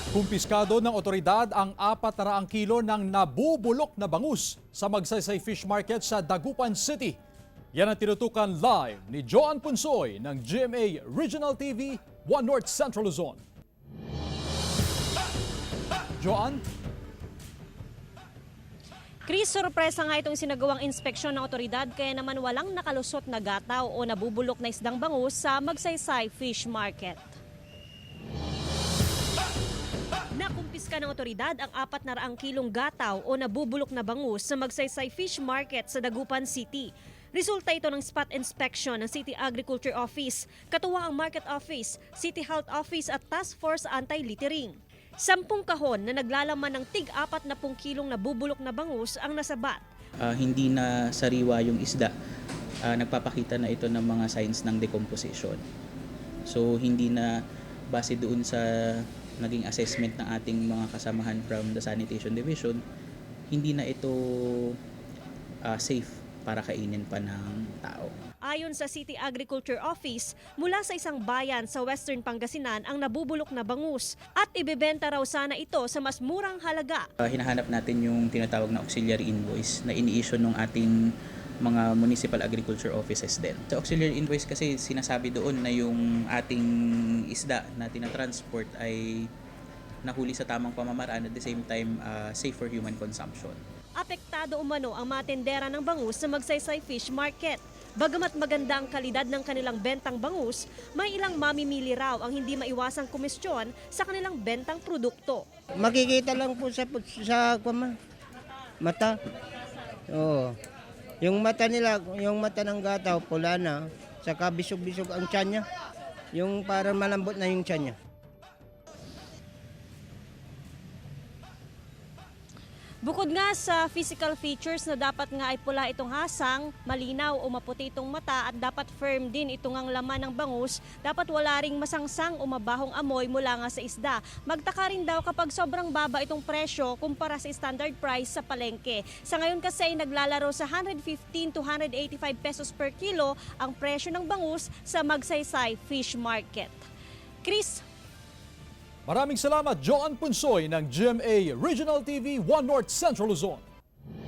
Kumpiskado ng otoridad ang 400 kilo ng nabubulok na bangus sa Magsaysay Fish Market sa Dagupan City. Yan ang tinutukan live ni Joan Punsoy ng GMA Regional TV 1 North Central Luzon. Joan? Chris, sorpresa nga itong sinagawang inspeksyon ng otoridad kaya naman walang nakalusot na gataw o nabubulok na isdang bangus sa Magsaysay Fish Market. Nakumpiska ng otoridad ang 400 kilong gataw o nabubulok na bangus sa Magsaysay Fish Market sa Dagupan City. Resulta ito ng spot inspection ng City Agriculture Office, katuwa ang Market Office, City Health Office at Task Force Anti-Littering. 10 kahon na naglalaman ng tig-40 kilong nabubulok na bangus ang nasabat. Hindi na sariwa yung isda. Nagpapakita na ito ng mga signs ng decomposition. So hindi na base doon sa naging assessment ng ating mga kasamahan from the Sanitation Division, hindi na ito safe para kainin pa ng tao. Ayon sa City Agriculture Office, mula sa isang bayan sa Western Pangasinan ang nabubulok na bangus at ibebenta raw sana ito sa mas murang halaga. Hinahanap natin yung tinatawag na auxiliary invoice na ini-issue ng ating mga municipal agriculture offices din. Sa auxiliary invoice kasi sinasabi doon na yung ating isda na tinatransport ay nahuli sa tamang pamamaraan at the same time safe for human consumption. Apektado umano ang mga tendera ng bangus sa Magsaysay Fish Market. Bagamat maganda ang kalidad ng kanilang bentang bangus, may ilang mamimili raw ang hindi maiwasang komisyon sa kanilang bentang produkto. Makikita lang po sa mata. Oo. Yung mata nila, yung mata ng gataw, pula na, saka bisog-bisog ang tiyan niya. Yung parang malambot na yung tiyan niya. Bukod nga sa physical features na dapat nga ay pula itong hasang, malinaw o maputi itong mata at dapat firm din itong ang laman ng bangus, dapat wala ring masangsang o mabahong amoy mula nga sa isda. Magtaka rin daw kapag sobrang baba itong presyo kumpara sa standard price sa palengke. Sa ngayon kasi ay naglalaro sa 115 to 185 pesos per kilo ang presyo ng bangus sa Magsaysay Fish Market. Chris? Maraming salamat Joan Punsoy ng GMA Regional TV 1 North Central Luzon.